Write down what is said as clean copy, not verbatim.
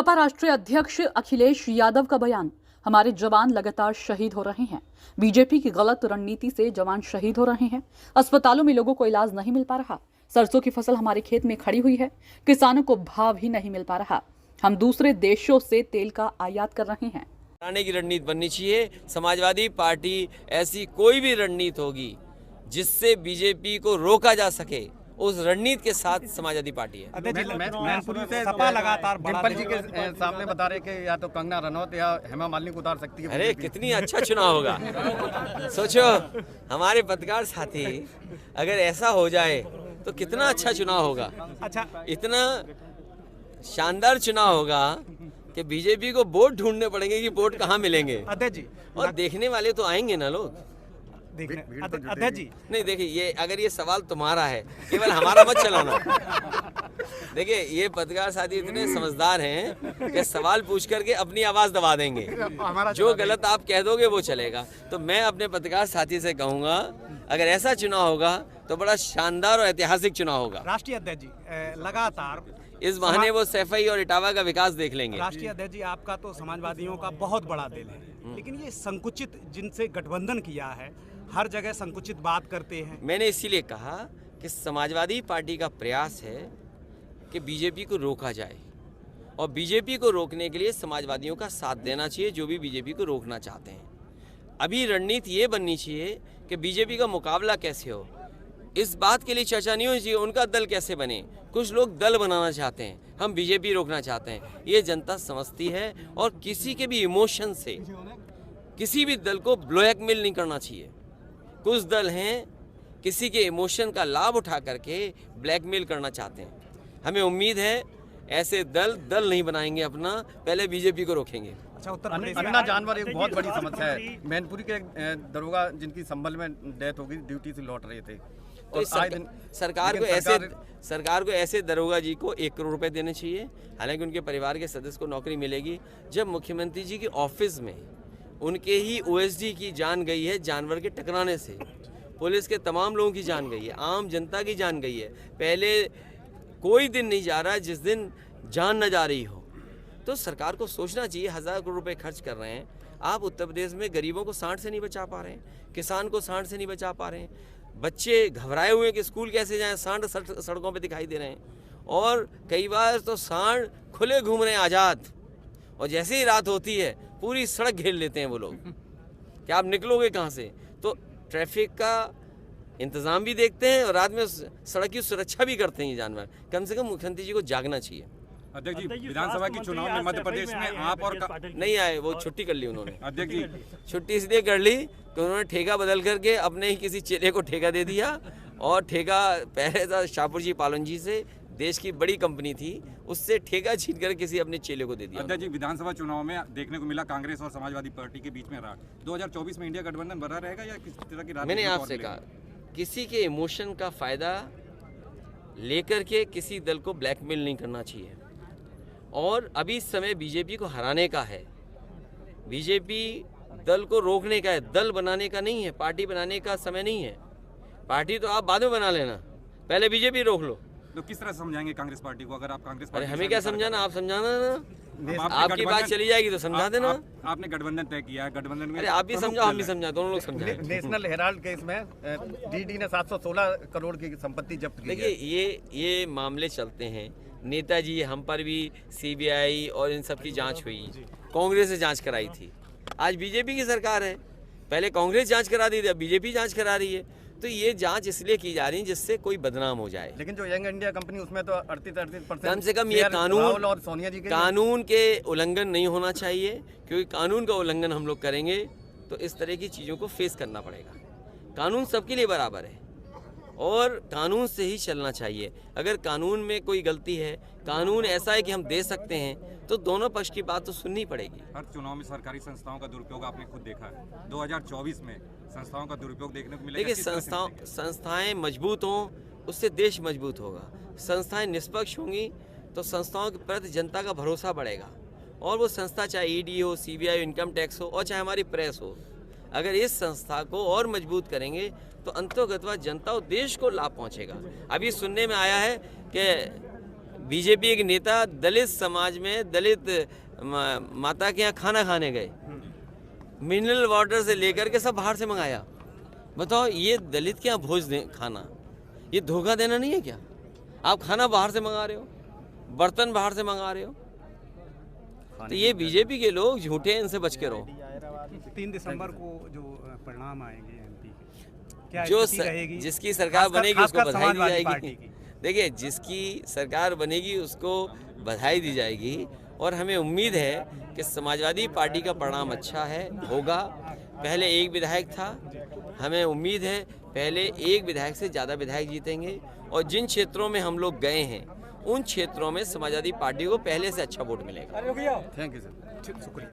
सपा राष्ट्रीय अध्यक्ष अखिलेश यादव का बयान, हमारे जवान लगातार शहीद हो रहे हैं। बीजेपी की गलत रणनीति से जवान शहीद हो रहे हैं। अस्पतालों में लोगों को इलाज नहीं मिल पा रहा। सरसों की फसल हमारे खेत में खड़ी हुई है। किसानों को भाव ही नहीं मिल पा रहा। हम दूसरे देशों से तेल का आयात कर रहे हैं। आने की रणनीति बननी चाहिए। समाजवादी पार्टी ऐसी कोई भी रणनीति होगी जिससे बीजेपी को रोका जा सके, उस रणनीति के साथ समाजवादी पार्टी है। मैनपुरी से सपा लगातार डिम्पल जी के सामने बता रहे कि या तो कंगना रनौत या हेमा मालिनी को उतार सकती है। अरे कितनी अच्छा चुनाव होगा। सोचो हमारे पत्रकार साथी, अगर ऐसा हो जाए तो कितना अच्छा चुनाव होगा। अच्छा, इतना शानदार चुनाव होगा कि बीजेपी को वोट ढूंढने पड़ेंगे कि वोट कहाँ मिलेंगे। अध्यक्ष जी, और देखने वाले तो आएंगे ना लोग। अध्यक्ष जी नहीं देखिए, ये अगर ये सवाल तुम्हारा है, केवल हमारा मत चलाना। देखिए ये पत्रकार साथी इतने समझदार हैं कि सवाल पूछ करके अपनी आवाज दबा देंगे। जो गलत आप कह दोगे वो चलेगा। तो मैं अपने पत्रकार साथी से कहूंगा, अगर ऐसा चुनाव होगा तो बड़ा शानदार और ऐतिहासिक चुनाव होगा। राष्ट्रीय अध्यक्ष जी, लगातार इस बहाने वो सैफई और इटावा का विकास देख लेंगे। राष्ट्रीय अध्यक्ष जी, आपका तो समाजवादियों का बहुत बड़ा दिल है, लेकिन ये संकुचित जिनसे गठबंधन किया है, हर जगह संकुचित बात करते हैं। मैंने इसीलिए कहा कि समाजवादी पार्टी का प्रयास है कि बीजेपी को रोका जाए, और बीजेपी को रोकने के लिए समाजवादियों का साथ देना चाहिए जो भी बीजेपी को रोकना चाहते हैं। अभी रणनीति ये बननी चाहिए कि बीजेपी का मुकाबला कैसे हो। इस बात के लिए चर्चा नहीं होनी चाहिए उनका दल कैसे बने। कुछ लोग दल बनाना चाहते हैं, हम बीजेपी रोकना चाहते हैं। ये जनता समझती है, और किसी के भी इमोशन से किसी भी दल को ब्लैकमेल नहीं करना चाहिए। कुछ दल हैं किसी के इमोशन का लाभ उठा करके ब्लैकमेल करना चाहते हैं। हमें उम्मीद है ऐसे दल नहीं बनाएंगे अपना, पहले बीजेपी को रोकेंगे। अच्छा, उत्तर प्रदेश अन्ना जानवर एक बहुत बड़ी समस्या है। मैनपुरी के दरोगा जिनकी संभल में डेथ हो गई, ड्यूटी से लौट रहे थे, तो सरकार को ऐसे दरोगा जी को 1 करोड़ रुपए देने चाहिए। हालांकि उनके परिवार के सदस्य को नौकरी मिलेगी। जब मुख्यमंत्री जी के ऑफिस में उनके ही ओएसडी की जान गई है जानवर के टकराने से, पुलिस के तमाम लोगों की जान गई है, आम जनता की जान गई है। पहले कोई दिन नहीं जा रहा है जिस दिन जान न जा रही हो। तो सरकार को सोचना चाहिए, 1000 करोड़ रुपए खर्च कर रहे हैं आप उत्तर प्रदेश में, गरीबों को सांड से नहीं बचा पा रहे हैं, किसान को सांड से नहीं बचा पा रहे हैं। बच्चे घबराए हुए हैं कि स्कूल कैसे जाएं, सांड सड़कों पे दिखाई दे रहे हैं। और कई बार तो सांड खुले घूम रहे हैं आज़ाद, और जैसे ही रात होती है पूरी सड़क घेर लेते हैं वो लोग कि आप निकलोगे कहाँ से। तो ट्रैफिक का इंतज़ाम भी देखते हैं और रात में सड़क की सुरक्षा भी करते हैं ये जानवर। कम से कम मुख्यमंत्री जी को जागना चाहिए। अध्यक्ष जी, विधानसभा के चुनाव में मध्य प्रदेश में आप और नहीं आए, वो छुट्टी कर ली उन्होंने। अध्यक्ष जी, छुट्टी इसलिए कर ली कि उन्होंने ठेका बदल करके अपने ही किसी चेले को ठेका दे दिया, और ठेका पहले था शाहपुर जी पालन जी से, देश की बड़ी कंपनी थी, उससे ठेका छीन कर किसी अपने चेले को दे दिया। अध्यक्ष जी, विधानसभा चुनाव में देखने को मिला कांग्रेस और समाजवादी पार्टी के बीच में रहा। 2024 में इंडिया गठबंधन बना रहेगा या किस तरह की? मैंने आपसे कहा, किसी के इमोशन का फायदा लेकर के किसी दल को ब्लैकमेल नहीं करना चाहिए। और अभी समय बीजेपी को हराने का है, बीजेपी दल को रोकने का है, दल बनाने का नहीं है, पार्टी बनाने का समय नहीं है। पार्टी तो आप बाद में बना लेना, पहले बीजेपी रोक लो। तो किस तरह समझाएंगे कांग्रेस पार्टी को? अगर आप कांग्रेस अरे पार्टी हमें क्या समझाना, आप समझाना ना। आपकी बात चली जाएगी तो समझा देना। आपने गठबंधन तय किया है, गठबंधन में अरे आप भी समझाओ, हम भी समझाओ, दोनों लोग समझाएं। नेशनल हेराल्ड केस में डीडी ने 716 करोड़ की संपत्ति जब्त की। देखिए ये मामले चलते हैं। नेताजी हम पर भी सीबीआई और इन सब की जांच हुई, कांग्रेस ने जांच कराई थी। आज बीजेपी की सरकार है, पहले कांग्रेस जांच करा दी थी, अब बीजेपी जांच करा रही है। तो ये जांच इसलिए की जा रही है जिससे कोई बदनाम हो जाए। लेकिन जो यंग इंडिया कंपनी, उसमें तो 38% कम से कम ये कानून और सोनिया जी कानून के उल्लंघन नहीं होना चाहिए, क्योंकि कानून का उल्लंघन हम लोग करेंगे तो इस तरह की चीज़ों को फेस करना पड़ेगा। कानून सबके लिए बराबर है और कानून से ही चलना चाहिए। अगर कानून में कोई गलती है, कानून ऐसा है कि हम दे सकते हैं, तो दोनों पक्ष की बात तो सुननी पड़ेगी। हर चुनाव में सरकारी संस्थाओं का दुरुपयोग आपने खुद देखा है। 2024 में संस्थाओं का दुरुपयोग देखने को मिलेगा। देखिए, संस्थाएं मजबूत हों उससे देश मजबूत होगा। संस्थाएं निष्पक्ष होंगी तो संस्थाओं के प्रति जनता का भरोसा बढ़ेगा। और वो संस्था चाहे ईडी हो, सीबीआई हो, इनकम टैक्स हो, और चाहे हमारी प्रेस हो, अगर इस संस्था को और मजबूत करेंगे तो अंतोगतवा जनता और देश को लाभ पहुंचेगा। अभी सुनने में आया है कि बीजेपी एक नेता दलित समाज में दलित माता के यहाँ खाना खाने गए, मिनरल वाटर से लेकर के सब बाहर से मंगाया। बताओ ये दलित के यहाँ भोज दें खाना, ये धोखा देना नहीं है क्या? आप खाना बाहर से मंगा रहे हो, बर्तन बाहर से मंगा रहे हो, तो ये बीजेपी के लोग झूठे हैं, इनसे बच के रहो। 3 दिसंबर को जो परिणाम आएंगे एमपी के, क्या जो स्थिति रहेगी? जिसकी सरकार खासकर- बनेगी उसको खासकर बधाई दी समाजवादी पार्टी जाएगी। की। देखिए, जिसकी सरकार बनेगी उसको बधाई दी जाएगी और हमें उम्मीद है कि समाजवादी पार्टी का परिणाम अच्छा है, होगा। पहले एक विधायक था, हमें उम्मीद है पहले एक विधायक से ज़्यादा विधायक जीतेंगे और जिन क्षेत्रों में हम लोग गए हैं उन क्षेत्रों में समाजवादी पार्टी को पहले से अच्छा वोट मिलेगा। Thank you sir. शुक्रिया।